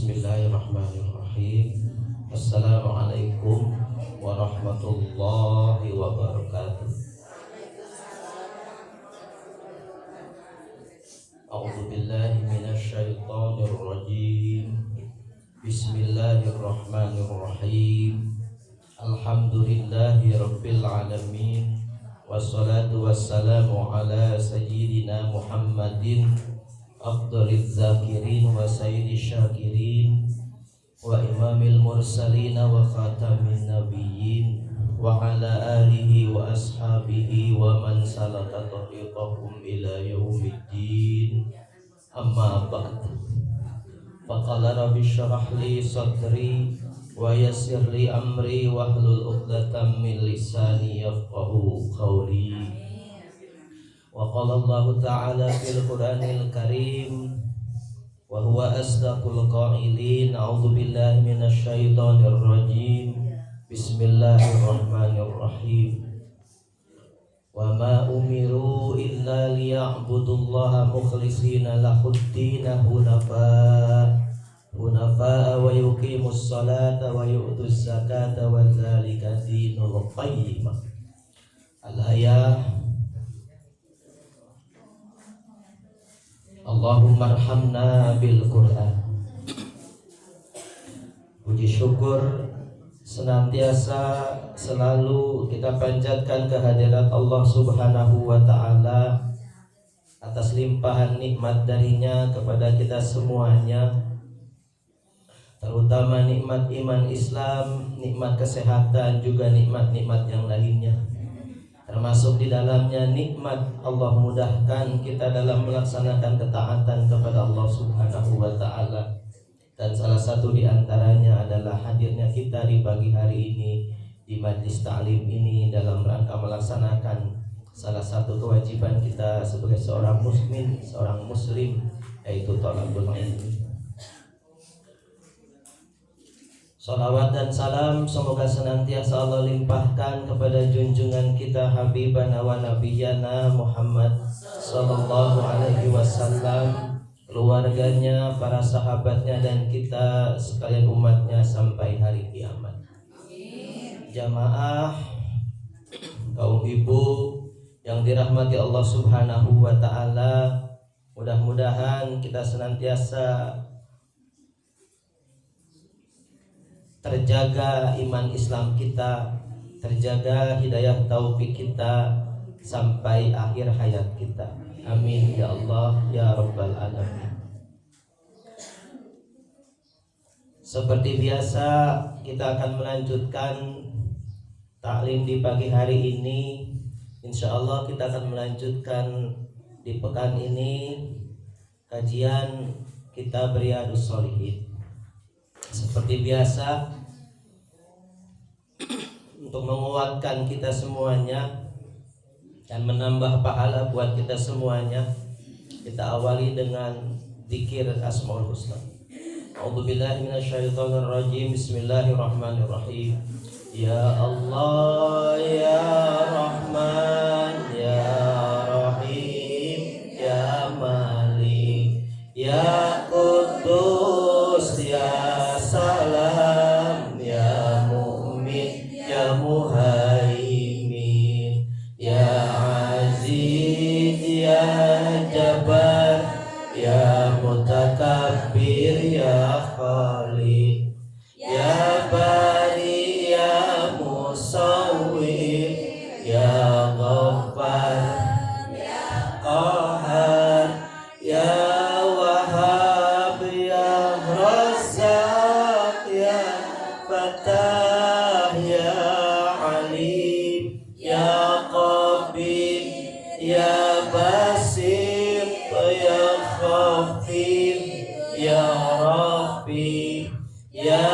Bismillahirrahmanirrahim. Assalamualaikum warahmatullahi wabarakatuh. A'udzu billahi minasyaitonir rajim. Bismillahirrahmanirrahim. Alhamdulillahi rabbil alamin. Wassalatu wassalamu ala sayyidina Muhammadin afdaliz zakirin wa sayyidish syakirin wa imamil mursalin wa khatamin nabiyyin wa ala alihi wa ashabihi wa man salaka tariqahum ila yaumiddin. Amma ba'd. Faqala rabbi shrah li sadri wa yassir li amri wahlul 'uqdatam min lisani yafqahu qawli. Wa qala Allah ta'ala fil Qur'anil Karim wa huwa asdaqul qailin. A'udzu billahi minasy syaithanir rajim. Bismillahirrahmanirrahim. Wa ma umiru illa liya'budullaha mukhlishina lahud-din hunafa wa yuqimus salata wa yu'tuz zakata wa dzalika dinul qayyim. Al-ayah. Allahumma arhamna bil Qur'an. Puji syukur senantiasa selalu kita panjatkan kehadirat Allah Subhanahu wa ta'ala atas limpahan nikmat darinya kepada kita semuanya, terutama nikmat iman Islam, nikmat kesehatan, juga nikmat-nikmat yang lainnya. Termasuk di dalamnya nikmat Allah mudahkan kita dalam melaksanakan ketaatan kepada Allah Subhanahu wa ta'ala. Dan salah satu di antaranya adalah hadirnya kita di pagi hari ini di majlis ta'lim ini dalam rangka melaksanakan salah satu kewajiban kita sebagai seorang muslim, yaitu thalabul ilmi. Salawat dan salam semoga senantiasa Allah limpahkan kepada junjungan kita Habibana wa Nabiyana Muhammad sallallahu alaihi wasallam, keluarganya, para sahabatnya, dan kita sekalian umatnya sampai hari kiamat. Jamaah kaum ibu yang dirahmati Allah Subhanahu wa ta'ala, mudah-mudahan kita senantiasa terjaga iman Islam kita, terjaga hidayah taufik kita sampai akhir hayat kita. Amin ya Allah ya Rabbal alamin. Seperti biasa kita akan melanjutkan taklim di pagi hari ini. Insya Allah kita akan melanjutkan di pekan ini kajian kitab Riyadhus Shalihin. Seperti biasa, untuk menguatkan kita semuanya dan menambah pahala buat kita semuanya, kita awali dengan zikir Asmaul Husna. A'udzubillahi minasyaitonir rajim. Bismillahirrahmanirrahim. Ya Allah, ya Rahman, ya Rahim, ya Malik, ya Quddus, ya Salam, ya Mu'min, ya Muhaimin, ya Aziz, ya Jabbar, ya Mutakabbir, ya Khalid, ya Bari, ya Musawwir, ya Ghaffar, ya Qahhar, ya Fatah, ya Alim, ya Qabir, ya Basir, ya Khafir, ya Rafi, ya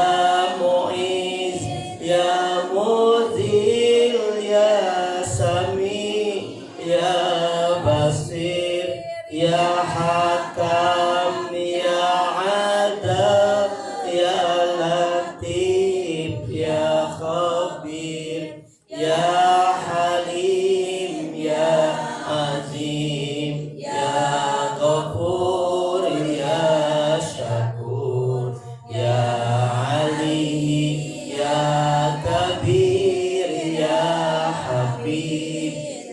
Mu'iz, ya Mudhil, ya Sami, ya Basir, ya Hakam, ya Adab, ya Latif, ya Khabir, ya Halim, ya Aziz.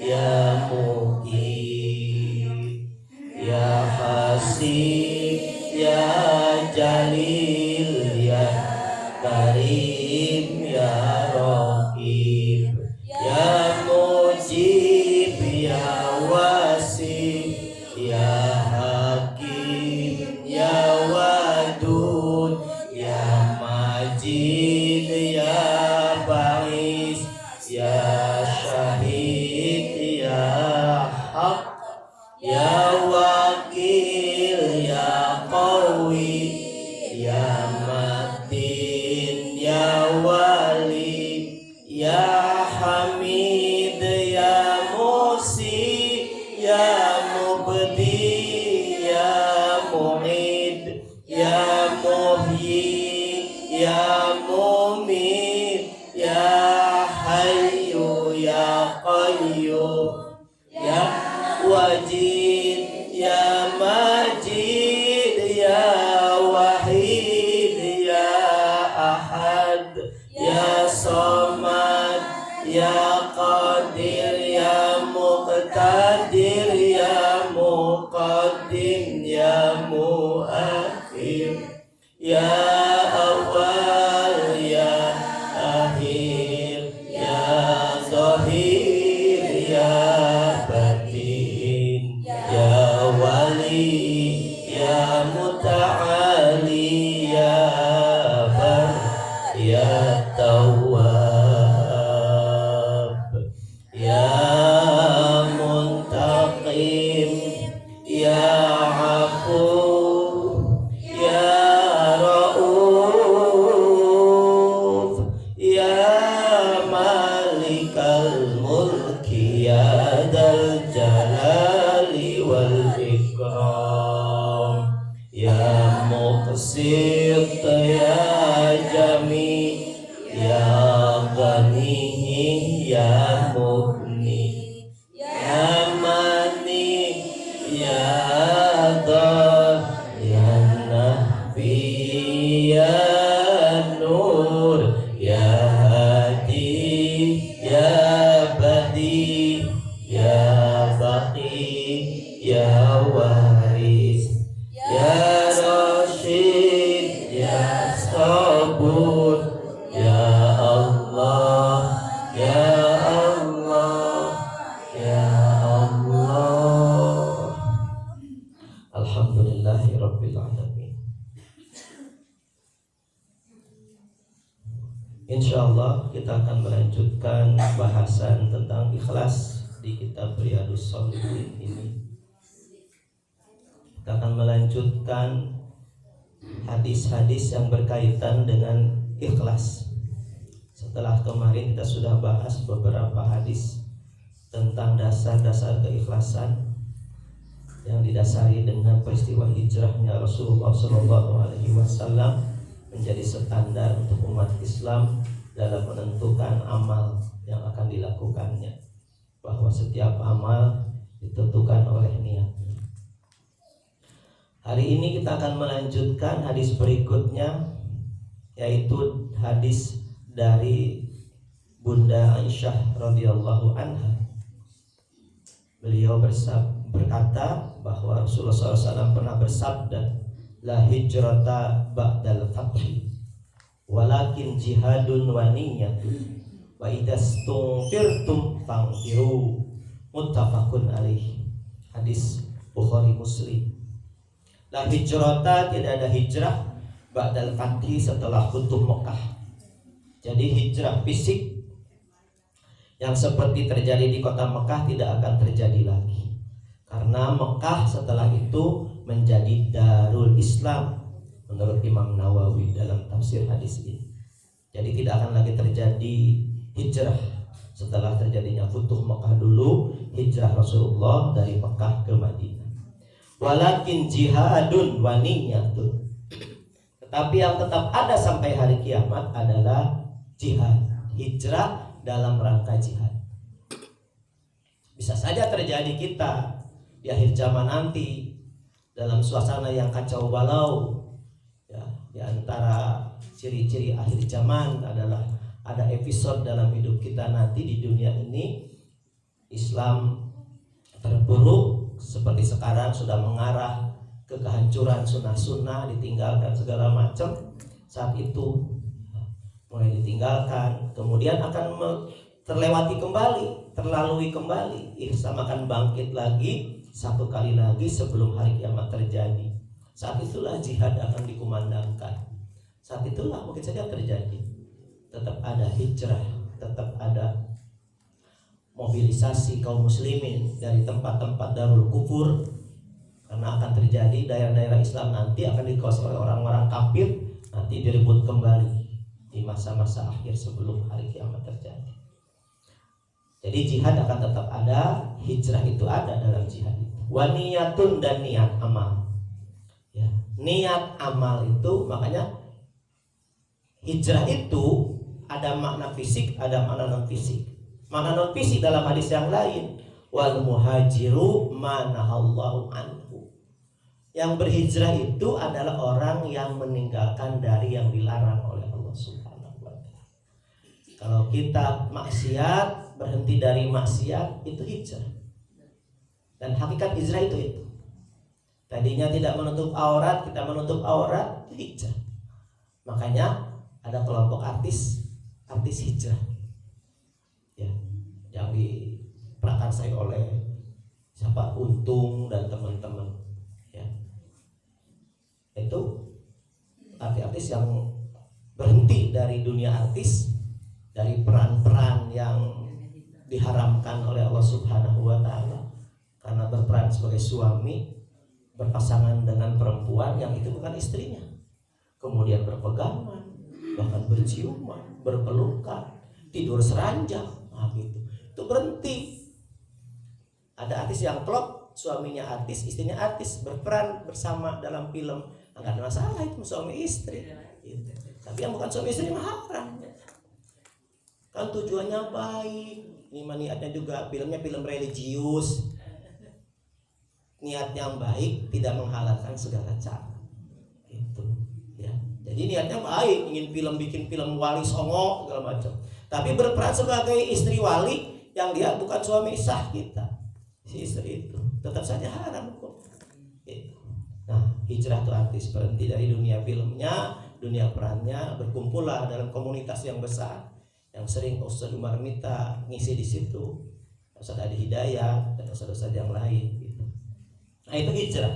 ya Muqim, ya Hasib, ya Jalil, ya Karim, ya Raqib, ya Mujib, ya Wasif, ya Hakim, ya Wadud, ya Majid, ya Ba'is, ya Syahid, ya Haq, ya Wakil, ya Qawi, ya Matin, ya Wali, ya Hamid, ya Musi, ya Mubdi, ya Mu'id, ya Muhyi, ya Mumit, ya Hayyu, ya Qayyum, ya Wajid, ya Majid, ya Wahid, ya Ahad, ya Samad, ya Qadir, ya Muqtadir, ya Muqaddim, ya Muakhir, ya Awal, ya Akhir, ya Zahir, ya Batin, ya Wali, ya Muta'ali, ya Bar, ya Tawwab, ya Muntaqim, ya Afu, ya Rauf, ya Malikal Mulki, ya Dal Jalali wal Ikram, ya Muqsit, ya Jami, ya Ghani, ya Mughni, ya Mani, ya Dhar, ya Nafi, ya Nur, ya Hadi, ya Badi, ya Baqi, ya Waris, ya Rashid, ya Sabur, ya Allah, ya Allah, ya Allah. Alhamdulillahirabbil alamin. Insyaallah kita akan melanjutkan bahasan tentang ikhlas di kitab Riyadhus Shalihin ini. Kita akan melanjutkan hadis-hadis yang berkaitan dengan ikhlas. Setelah kemarin kita sudah bahas beberapa hadis tentang dasar-dasar keikhlasan yang didasari dengan peristiwa hijrahnya Rasulullah SAW menjadi standar untuk umat Islam dalam menentukan amal yang akan dilakukannya, bahwa setiap amal ditentukan oleh niatnya. Hari ini kita akan melanjutkan hadis berikutnya, yaitu hadis dari Bunda Aisyah radhiyallahu anha. Beliau berkata bahwa Rasulullah SAW pernah bersabda, la hijrata ba'dal fathi walakin jihadun wa niyyatun wa idastunfirtum fangfiru, muttafaqun alaih. Hadis Bukhari Muslim. La hijrata, tidak ada hijrah, ba'dal fathi, setelah Futuh Mekah. Jadi hijrah fisik yang seperti terjadi di kota Mekah tidak akan terjadi lagi, karena Mekah setelah itu menjadi Darul Islam menurut Imam Nawawi dalam tafsir hadis ini. Jadi tidak akan lagi terjadi hijrah setelah terjadinya Futuh Mekah. Dulu hijrah Rasulullah dari Mekah ke Madinah. Walakin jihadun wa niyyatun, tetapi yang tetap ada sampai hari kiamat adalah jihad, hijrah dalam rangka jihad. Bisa saja terjadi kita di akhir zaman nanti dalam suasana yang kacau balau, ya, di antara ciri-ciri akhir zaman adalah ada episode dalam hidup kita nanti di dunia ini Islam terpuruk seperti sekarang, sudah mengarah ke kehancuran, sunnah-sunnah ditinggalkan segala macam. Saat itu mulai ditinggalkan, kemudian akan terlewati kembali, terlalui kembali. Islam akan bangkit lagi satu kali lagi sebelum hari kiamat terjadi. Saat itulah jihad akan dikumandangkan. Saat itulah mungkin saja terjadi. Tetap ada hijrah, tetap ada mobilisasi kaum muslimin dari tempat-tempat darul kufur, karena akan terjadi daerah-daerah Islam nanti akan dikuasai oleh orang-orang kafir, nanti direbut kembali di masa-masa akhir sebelum hari kiamat terjadi. Jadi jihad akan tetap ada, hijrah itu ada dalam jihad itu. Wa niyatun, dan niat amal. Ya, niat amal itu, makanya hijrah itu ada makna fisik, ada makna non fisik. Makna non fisik dalam hadis yang lain, wal muhajiru manahallahu anhu. Yang berhijrah itu adalah orang yang meninggalkan dari yang dilarang oleh Allah Subhanahu wa taala. Kalau kita maksiat, berhenti dari maksiat, itu hijrah. Dan hakikat hijrah itu. Tadinya tidak menutup aurat, kita menutup aurat, itu hijrah. Makanya ada kelompok artis hijrah, ya, yang diprakarsai oleh siapa, Untung dan teman-teman, ya. Itu artis-artis yang berhenti dari dunia artis, dari peran-peran yang diharamkan oleh Allah Subhanahu wa taala, karena berperan sebagai suami, berpasangan dengan perempuan yang itu bukan istrinya, kemudian berpegangan, bahkan berciuman, berpelukan, tidur seranjang, gitu. Itu berhenti. Ada artis yang klop, suaminya artis, istrinya artis, berperan bersama dalam film, nggak ada masalah, itu suami istri, gitu. Tapi yang bukan suami istri mah haram. Kan tujuannya baik, ini niatnya juga filmnya film religius, niat yang baik, tidak menghalalkan segala cara, itu, ya. Jadi niatnya baik, ingin bikin film wali songo segala macam, tapi berperan sebagai istri wali yang dia bukan suami sah kita, si istri itu tetap saja haram kok. Nah, hijrah itu artis berhenti dari dunia filmnya, dunia perannya, berkumpullah dalam komunitas yang besar, yang sering Ustaz Umar Mita ngisi di situ, Ustaz Adi Hidayat dan ustaz-ustaz yang lain, gitu. Nah, itu hijrah.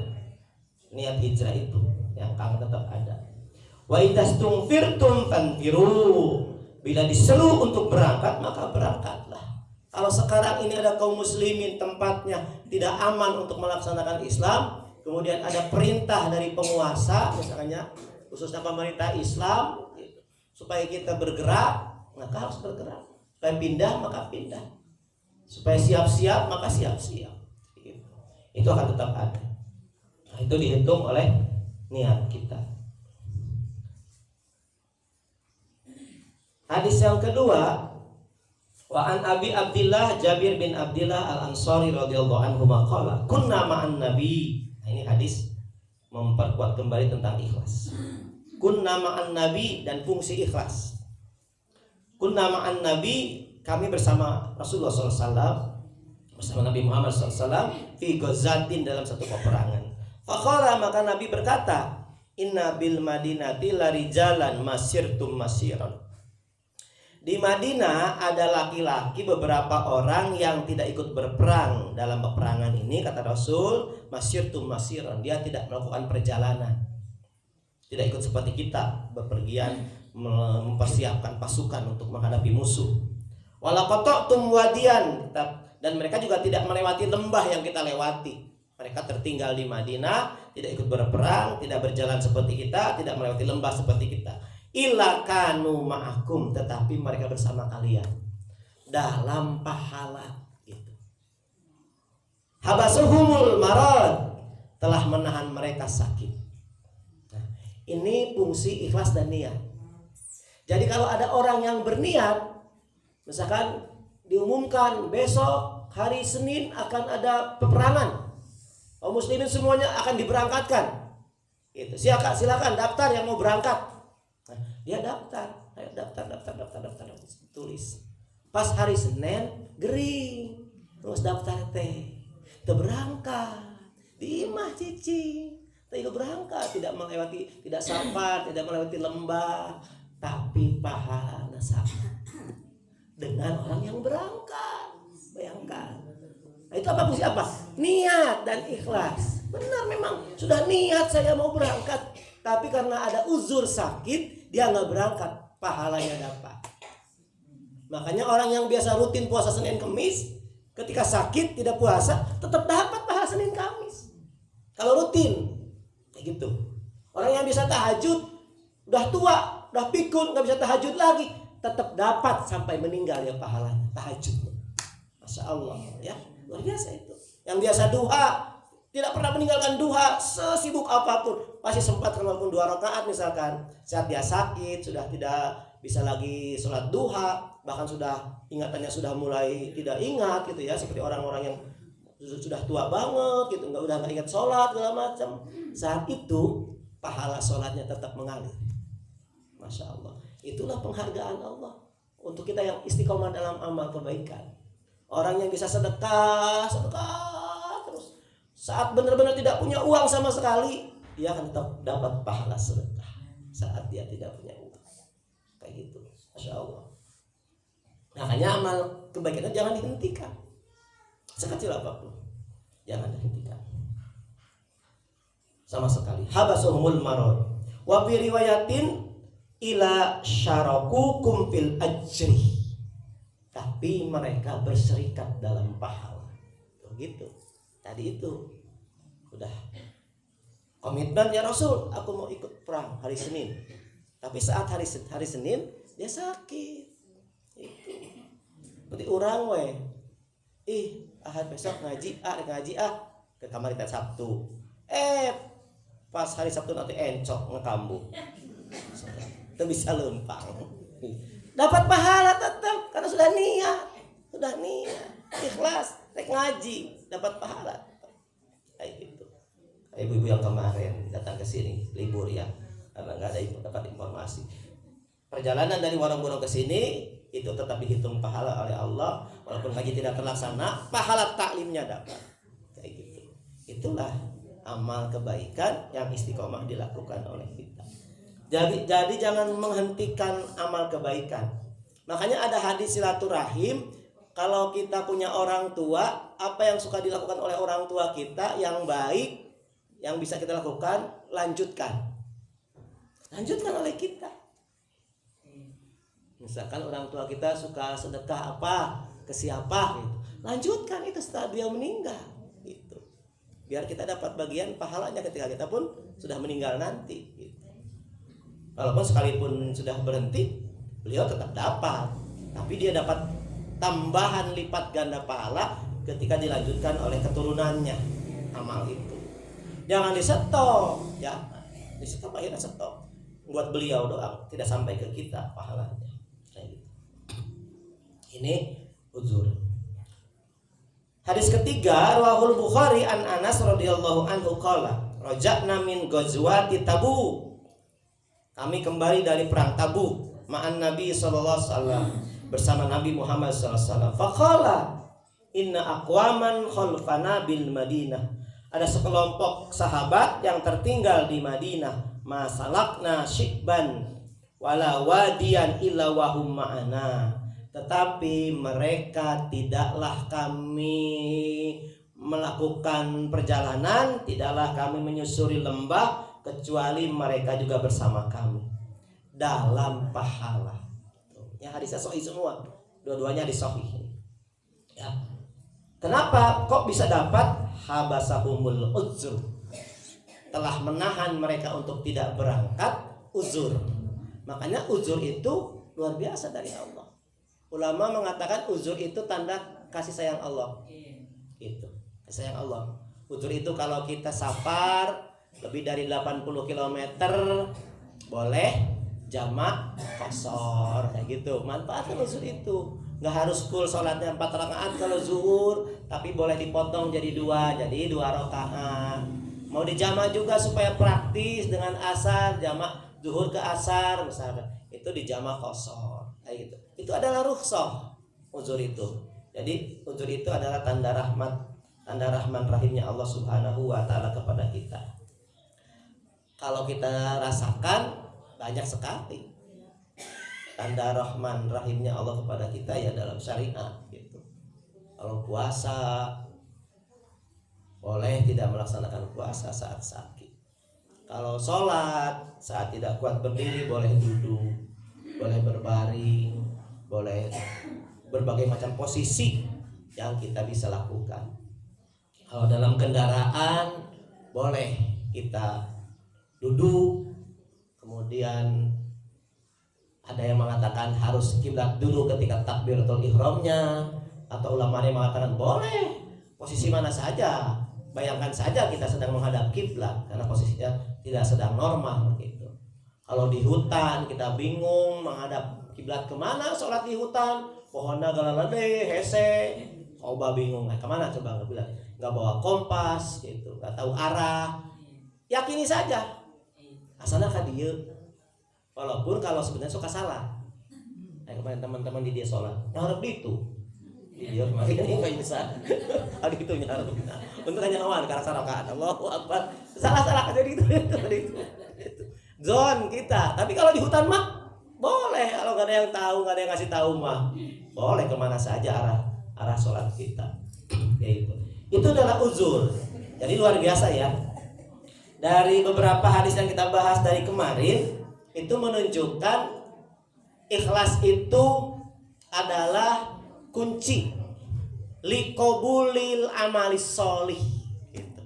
Niat hijrah itu yang akan tetap ada. Wa idastungfirtum fanfiru. Bila diseru untuk berangkat, maka berangkatlah. Kalau sekarang ini ada kaum muslimin tempatnya tidak aman untuk melaksanakan Islam, kemudian ada perintah dari penguasa, misalnya khususnya pemerintah Islam, supaya kita bergerak, maka harus bergerak. Supaya pindah, maka pindah. Supaya siap-siap, maka siap-siap. Itu akan tetap ada. Nah, itu dihitung oleh niat kita. Hadis yang kedua, wa an Abi Abdillah Jabir bin Abdillah Al-Ansari radhiyallahu anhu maqala kunna ma'an nabi. Nah, ini hadis memperkuat kembali tentang ikhlas. Kunna ma'an nabi, dan fungsi ikhlas. Kunna ma'an nabi, kami bersama Rasulullah SAW, bersama Nabi Muhammad SAW, fi ghazatin, dalam satu peperangan. Faqala, maka Nabi berkata, inna bil madinati larijalan masirtum masiran. Di Madinah ada laki-laki, beberapa orang yang tidak ikut berperang dalam peperangan ini, kata Rasul, masirtum masiran, dia tidak melakukan perjalanan, tidak ikut seperti kita bepergian mempersiapkan pasukan untuk menghadapi musuh. Wala qata'tum wadiyan, dan mereka juga tidak melewati lembah yang kita lewati. Mereka tertinggal di Madinah, tidak ikut berperang, tidak berjalan seperti kita, tidak melewati lembah seperti kita. Illa kanu ma'akum, tetapi mereka bersama kalian dalam pahala, gitu. Habasuhumul marad, telah menahan mereka sakit. Nah, ini fungsi ikhlas dan niat. Jadi kalau ada orang yang berniat, misalkan diumumkan besok hari Senin akan ada peperangan, kaum muslimin semuanya akan diberangkatkan, gitu. Silakan daftar yang mau berangkat. Nah, dia daftar, ayo daftar, tulis. Pas hari Senin gering, terus daftar teh berangkat di imah cicing teh berangkat tidak melewati tidak safar tidak melewati lembah tapi pahalana sama dengan orang yang berangkat. Bayangkan. Nah, itu apa fungsi apa? Niat dan ikhlas. Benar memang sudah niat saya mau berangkat, tapi karena ada uzur sakit dia nggak berangkat, pahalanya dapat. Makanya orang yang biasa rutin puasa Senin Kamis, ketika sakit tidak puasa tetap dapat pahala Senin Kamis. Kalau rutin kayak gitu. Orang yang bisa tahajud udah tua, udah pikun nggak bisa tahajud lagi, tetap dapat sampai meninggal ya pahalanya tahajudnya. Masya Allah ya, luar biasa itu. Yang biasa duha tidak pernah meninggalkan duha sesibuk apapun, pasti sempat walaupun 2 rakaat misalkan. Saat dia sakit sudah tidak bisa lagi sholat duha, bahkan sudah ingatannya sudah mulai tidak ingat gitu ya, seperti orang-orang yang sudah tua banget gitu, nggak ingat sholat segala macam. Saat itu pahala sholatnya tetap mengalir. Masya Allah. Itulah penghargaan Allah untuk kita yang istiqomah dalam amal kebaikan. Orang yang bisa sedekah terus saat benar-benar tidak punya uang sama sekali, dia akan tetap dapat pahala sedekah saat dia tidak punya uang. Kayak gitu. Masya Allah. Makanya amal kebaikan jangan dihentikan. Sekecil apapun jangan dihentikan sama sekali. Habasuhumul marad wa fi riwayatin ila syarakukum fil ajri, tapi mereka berserikat dalam pahala. Begitu. Tadi itu udah komitmen ya Rasul, aku mau ikut perang hari Senin. Tapi saat hari Senin dia sakit. Itu. Berarti orang Ahad besok ngaji ke kamar kita Sabtu. Pas hari Sabtu nanti encok ngekambu. Itu bisa lempang. Dapat pahala tetap karena sudah niat, ikhlas, ngaji, dapat pahala. Kayak gitu. Kayak ibu-ibu yang kemarin datang ke sini libur ya, karena nggak ada dapat informasi. Perjalanan dari Warung-Burung ke sini itu tetap dihitung pahala oleh Allah, walaupun ngaji tidak terlaksana, pahala taklimnya dapat. Kayak gitu. Itulah amal kebaikan yang istiqomah dilakukan oleh kita. Jadi jangan menghentikan amal kebaikan. Makanya ada hadis silaturahim, kalau kita punya orang tua, apa yang suka dilakukan oleh orang tua kita yang baik, yang bisa kita lakukan, lanjutkan oleh kita. Misalkan orang tua kita suka sedekah apa ke siapa gitu, lanjutkan itu setelah dia meninggal gitu. Biar kita dapat bagian pahalanya ketika kita pun sudah meninggal nanti gitu. Walaupun sekalipun sudah berhenti, beliau tetap dapat, tapi dia dapat tambahan lipat ganda pahala ketika dilanjutkan oleh keturunannya amal itu. Jangan disetop ya, disetop akhirnya stop. Buat beliau doang, tidak sampai ke kita pahalanya. Ini uzur. Hadis ketiga, rawahul Bukhari an Anas radhiyallahu anhu qala, raja'na min ghazwati Tabuk. Kami kembali dari perang Tabuk ma'an Nabi sallallahu alaihi wasallam, bersama Nabi Muhammad sallallahu alaihi wasallam. Faqala inna aqwaman khalfana bil Madinah. Ada sekelompok sahabat yang tertinggal di Madinah. Masalakna syibban wala wadiyan illa wahum ma'ana. Tetapi mereka tidaklah kami melakukan perjalanan, tidaklah kami menyusuri lembah kecuali mereka juga bersama kami dalam pahala. Ya, hadisnya sahih semua, dua-duanya hadis sahih. Ya. Kenapa kok bisa dapat? Habasahumul uzur, telah menahan mereka untuk tidak berangkat, uzur. Makanya uzur itu luar biasa dari Allah. Ulama mengatakan uzur itu tanda kasih sayang Allah. Itu kasih sayang Allah. Uzur itu kalau kita safar lebih dari 80 km boleh jamak qashar kayak gitu. Manfaatkan uzur itu. Nggak harus full sholatnya 4 rakaat kalau zuhur, tapi boleh dipotong jadi 2 rakaat. Mau dijamak juga supaya praktis dengan asar, jamak zuhur ke asar misalnya, itu dijamak qashar kayak gitu. Itu adalah rukhsah uzur itu. Jadi unsur itu adalah tanda rahman rahimnya Allah Subhanahu wa taala kepada kita. Kalau kita rasakan banyak sekali tanda rahman rahimnya Allah kepada kita ya dalam syariat gitu. Kalau puasa boleh tidak melaksanakan puasa saat sakit. Kalau sholat saat tidak kuat berdiri boleh duduk, boleh berbaring, boleh berbagai macam posisi yang kita bisa lakukan. Kalau dalam kendaraan boleh kita duduk, kemudian ada yang mengatakan harus kiblat dulu ketika takbiratul ihramnya, atau ulama yang mengatakan boleh posisi mana saja. Bayangkan saja kita sedang menghadap kiblat karena posisinya tidak sedang normal gitu. Kalau di hutan kita bingung menghadap kiblat kemana, sholat di hutan, pohonnya galalade, hese, coba bingung, kemana coba nggak bilang, nggak bawa kompas gitu, nggak tahu arah, yakini saja, asalnya kan dia, walaupun kalau sebenarnya suka salah. Kemarin teman-teman di dia sholat, ngarep itu, dia kemarin ini nggak bisa, ada itu ngarep, untuk hanya awan karena sarakat, Allahu Akbar, salah jadi itu. Zon kita, tapi kalau di hutan mah boleh, kalau nggak ada yang tahu, nggak ada yang ngasih tahu mah boleh kemana saja arah sholat kita. Yaitu itu adalah uzur. Jadi luar biasa ya. Dari beberapa hadis yang kita bahas dari kemarin itu menunjukkan ikhlas itu adalah kunci liqabulil amalis sholih gitu.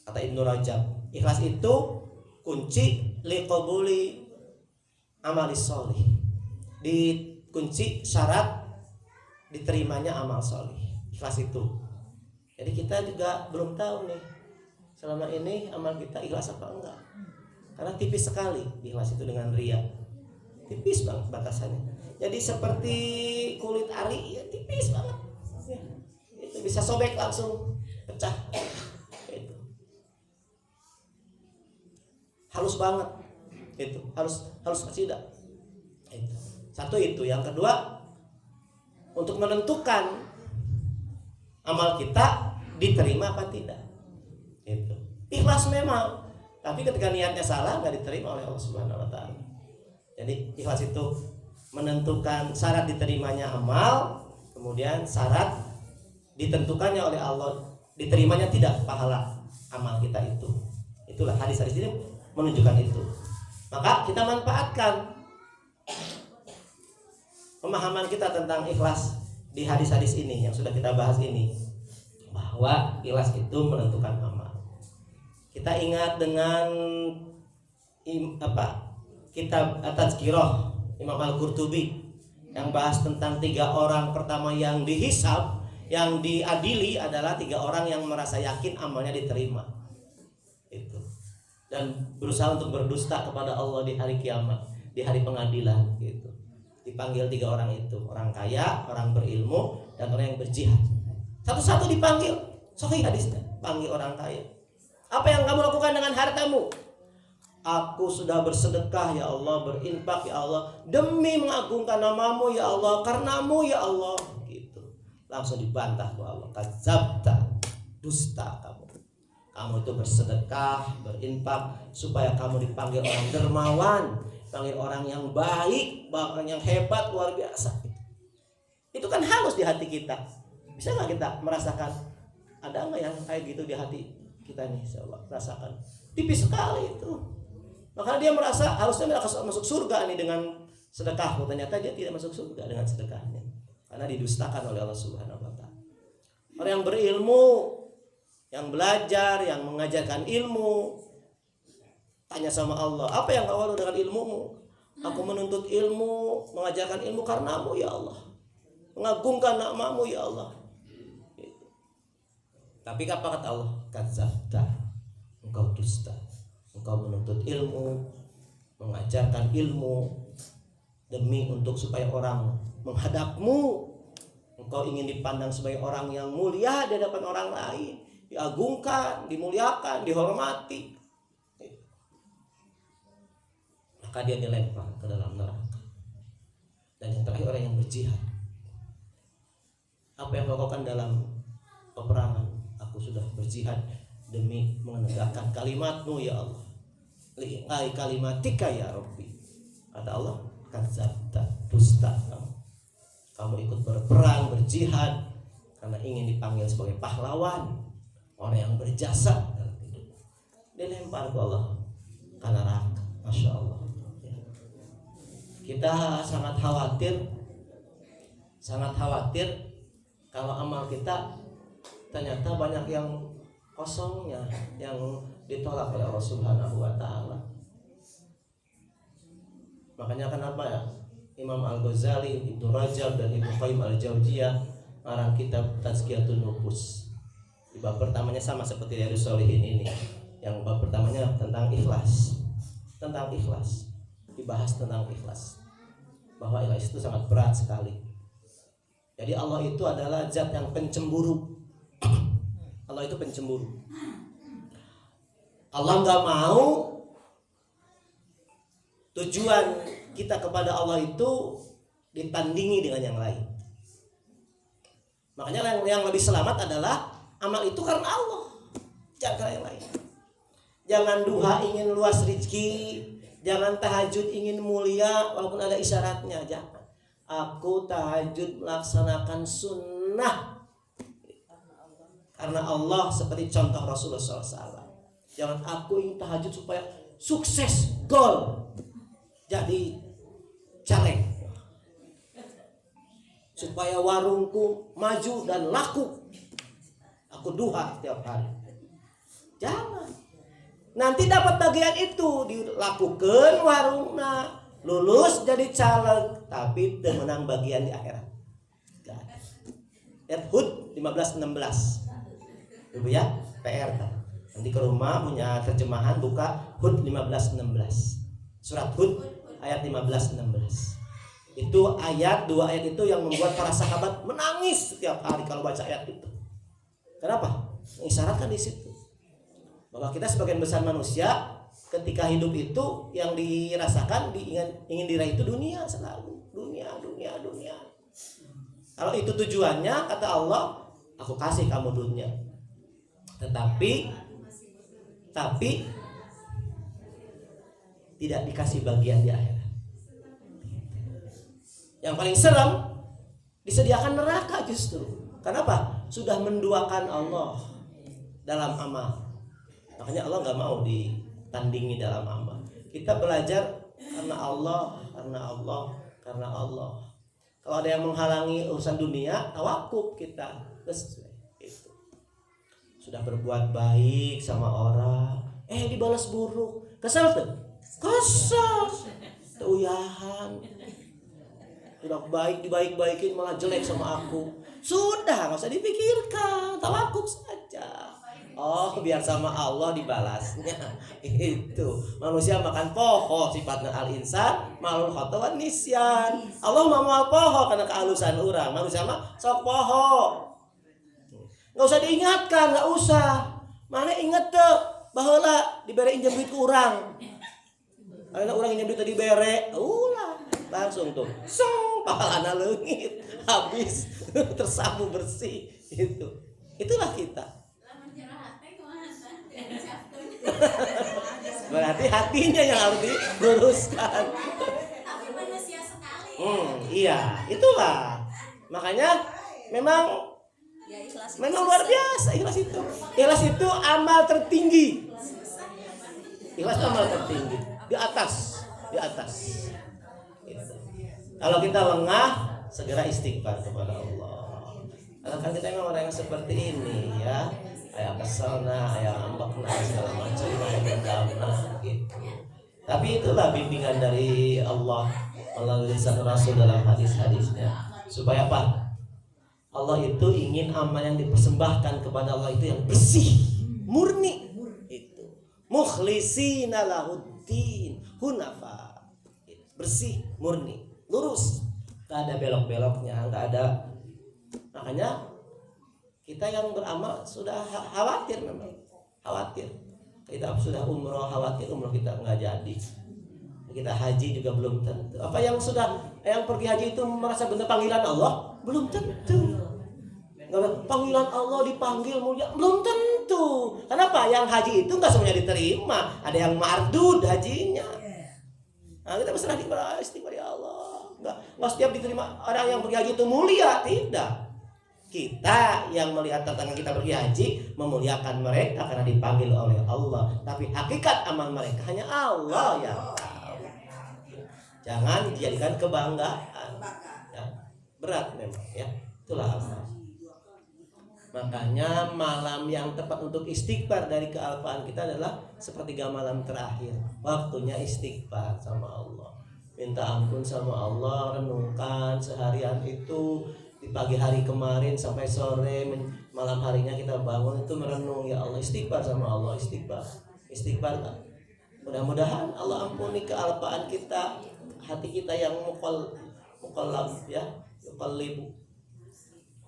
Kata Ibnu Rajab, ikhlas itu kunci liqabuli amalis sholih, dikunci syarat diterimanya amal sholih, ikhlas itu. Jadi kita juga belum tahu nih selama ini amal kita ikhlas apa enggak, karena tipis sekali ikhlas itu dengan ria, tipis banget batasannya. Jadi seperti kulit ari ya, tipis banget ya. Itu bisa sobek langsung pecah itu. Halus banget itu, harus tidak itu. Satu itu. Yang kedua, untuk menentukan amal kita diterima apa tidak itu. Ikhlas memang, tapi ketika niatnya salah nggak diterima oleh Allah Subhanahu wa taala. Jadi ikhlas itu menentukan syarat diterimanya amal, kemudian syarat ditentukannya oleh Allah diterimanya tidak pahala amal kita itu. Itulah hadis-hadis ini menunjukkan itu. Maka kita manfaatkan pemahaman kita tentang ikhlas di hadis-hadis ini yang sudah kita bahas ini, bahwa ikhlas itu menentukan amal. Kita ingat dengan kitab At-Tazkirah Imam Al-Qurtubi yang bahas tentang 3 orang pertama yang dihisab, yang diadili adalah 3 orang yang merasa yakin amalnya diterima itu, dan berusaha untuk berdusta kepada Allah di hari kiamat, di hari pengadilan gitu. Dipanggil 3 orang itu, orang kaya, orang berilmu, dan orang yang berjihad. Satu-satu dipanggil. Sahih hadisnya. Panggil orang kaya. Apa yang kamu lakukan dengan hartamu? Aku sudah bersedekah ya Allah, berinfak ya Allah, demi mengagungkan namamu ya Allah, karenamu ya Allah gitu. Langsung dibantah oleh Allah, kadzabta, dusta kamu. Kamu itu bersedekah, berinfak supaya kamu dipanggil orang dermawan, panggil orang yang baik, orang yang hebat, luar biasa. Itu kan halus di hati kita. Bisa nggak kita merasakan? Ada nggak yang kayak gitu di hati kita nih? Coba rasakan. Tipis sekali itu. Makanya dia merasa harusnya masuk surga nih dengan sedekahmu. Ternyata dia tidak masuk surga dengan sedekahnya, karena didustakan oleh Allah Subhanahu wa taala. Orang yang berilmu, yang belajar, yang mengajarkan ilmu, tanya sama Allah, apa yang kau lakukan dengan ilmumu? Aku menuntut ilmu, mengajarkan ilmu karenamu ya Allah, mengagungkan namamu ya Allah. Gitu. Tapi apa kata Allah? Kadzabta, engkau dusta. Engkau menuntut ilmu, mengajarkan ilmu demi untuk supaya orang menghadapmu. Engkau ingin dipandang sebagai orang yang mulia di hadapan orang lain, diagungkan, dimuliakan, dihormati. Maka dia dilempar ke dalam neraka. Dan yang terakhir orang yang berjihad. Apa yang kau lakukan dalam peperangan? Aku sudah berjihad demi menegakkan kalimat-Mu ya Allah. Li'ai kalimatika ya Rabbi. Kata Allah, kadzabta, dusta kamu. Kamu ikut berperang, berjihad karena ingin dipanggil sebagai pahlawan, orang yang berjasa dalam hidup. Dilempar ke Allah ke neraka. Masya Allah. Kita sangat khawatir kalau amal kita ternyata banyak yang kosongnya, yang ditolak oleh Allah Subhanahu wa taala. Makanya kenapa ya Imam Al-Ghazali, Ibnu Rajab dan Ibnu Qayyim Al-Jauziyah ngarang kitab Tazkiyatun Nufus. Di bab pertamanya sama seperti Riyadhus Shalihin ini. Yang bab pertamanya tentang ikhlas. Tentang ikhlas. Dibahas tentang ikhlas. Bahwa ikhlas itu sangat berat sekali. Jadi Allah itu adalah zat yang pencemburu. Allah itu pencemburu. Allah nggak mau tujuan kita kepada Allah itu ditandingi dengan yang lain. Makanya yang lebih selamat adalah amal itu karena Allah, jangan karena yang lain. Jangan duha ingin luas rezeki, jangan tahajud ingin mulia walaupun ada isyaratnya, jangan. Aku tahajud melaksanakan sunnah karena Allah, seperti contoh Rasulullah SAW. Jangan aku ingin tahajud supaya sukses, goal, jadi caleg, supaya warungku maju dan laku. Aku duha setiap hari. Jangan. Nanti dapat bagian itu dilakukan warungna, lulus jadi caleg, tapi menang bagian di akhirat. Lihat Hud 15:16. Ibu ya, PR kan. Nanti ke rumah punya terjemahan, buka Hud 15:16. Surat Hud ayat 15-16. Itu dua ayat itu yang membuat para sahabat menangis setiap hari kalau baca ayat itu. Kenapa? Mengisyaratkan di situ bahwa kita sebagian besar manusia ketika hidup itu yang dirasakan ingin diraih itu dunia selalu, dunia. Kalau itu tujuannya, kata Allah, aku kasih kamu dunia. Tetapi tidak dikasih bagian di akhirat. Yang paling serem disediakan neraka justru. Kenapa? Sudah menduakan Allah dalam amal. Makanya Allah nggak mau ditandingi dalam amal. Kita belajar karena Allah. Kalau ada yang menghalangi urusan dunia, tawakuf kita. Itu. Sudah berbuat baik sama orang, dibalas buruk. Kesel tuh? Kesel. Keuyahan. Sudah baik dibaik-baikin malah jelek sama aku. Sudah, nggak usah dipikirkan, tawakuf saja. Oh, biar sama Allah dibalasnya. Itu manusia makan poho, sifatnya al-insan malul khotawan nisyan. Allah mau poho karena kehalusan orang. Manusia mah sok poho. Nggak usah diingatkan, nggak usah. Mana inget tuh baheula dibere injem duit ku urang. Ayeuna urang injem duit dibere, ulah langsung tuh. Song pahalana leungit, habis tersapu bersih itu. Itulah kita. Berarti hatinya yang harus diluruskan. Tapi manusia sekali. Iya, itulah. Makanya memang luar biasa ikhlas itu. Ikhlas itu amal tertinggi. Ikhlas itu amal tertinggi. Di atas. Gitu. Kalau kita lengah, segera istighfar kepada Allah. Kalau kan kita memang orang yang seperti ini ya. Ayah kesalna, ayah ambakna, segala macam, ayah dendamna gitu. Tapi itulah bimbingan dari Allah melalui lisan Rasul dalam hadis-hadisnya. Supaya apa? Allah itu ingin amal yang dipersembahkan kepada Allah itu yang bersih, murni. Itu mukhlisina lahuddin hunafa. Bersih, murni, lurus. Gak ada belok-beloknya, gak ada. Makanya kita yang beramal sudah khawatir memang. Khawatir. Kita sudah umroh, khawatir umroh kita nggak jadi. Kita haji juga belum tentu. Apa yang pergi haji itu merasa benar panggilan Allah? Belum tentu. Panggilan Allah dipanggil mulia belum tentu. Kenapa? Yang haji itu nggak semuanya diterima. Ada yang mardud hajinya. Nah, kita berserah diri kepada istighfar ya Allah. Nggak setiap diterima orang yang pergi haji itu mulia, tidak. Kita yang melihat tetangga kita pergi haji memuliakan mereka karena dipanggil oleh Allah. Tapi hakikat amal mereka hanya Allah yang tahu. Jangan dijadikan kebanggaan. Ya, berat memang ya. Itulah amal. Makanya malam yang tepat untuk istighfar dari kealpaan kita adalah sepertiga malam terakhir. Waktunya istighfar sama Allah. Minta ampun sama Allah, renungkan seharian itu. Di pagi hari kemarin sampai sore, malam harinya kita bangun itu merenung, ya Allah, istighfar sama Allah, istighfar. Mudah-mudahan Allah ampuni kealpaan kita, hati kita yang mukallab ya,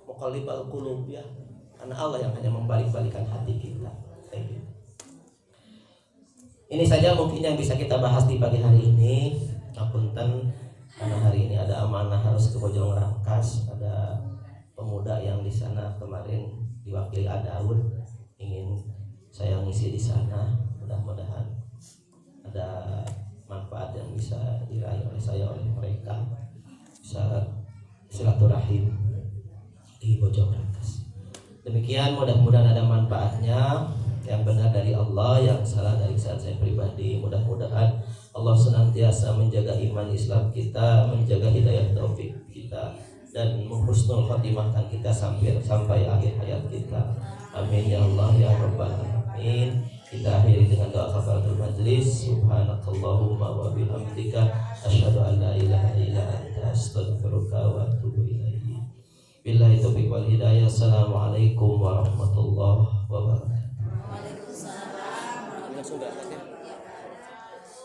muqallibal qulub ya. Karena Allah yang hanya membalik-balikan hati kita. Ini saja mungkin yang bisa kita bahas di pagi hari ini. Ngapunten karena hari ini ada amanah harus ke Bojong Rangkas, ada pemuda yang di sana kemarin diwakili Adaud, ingin saya ngisi di sana. Mudah-mudahan ada manfaat yang bisa diraih oleh saya, oleh mereka, bisa silaturahim di Bojong Rangkas. Demikian, mudah-mudahan ada manfaatnya, yang benar dari Allah, yang salah dari saya pribadi. Mudah-mudahan Allah senantiasa menjaga iman Islam kita, menjaga hidayah taufik kita, dan menghusnul khotimahkan kita sampai akhir hayat kita. Amin ya Allah ya Rabbal alamin. Kita akhiri dengan doa kafaratul majlis. Subhanakallahumma wa bihamdika asyhadu an la ilaha illa anta astaghfiruka wa atubu ilaik. Billahi taufiq wal hidayah. Assalamualaikum warahmatullahi wabarakatuh. Waalaikumsalam. Sudah.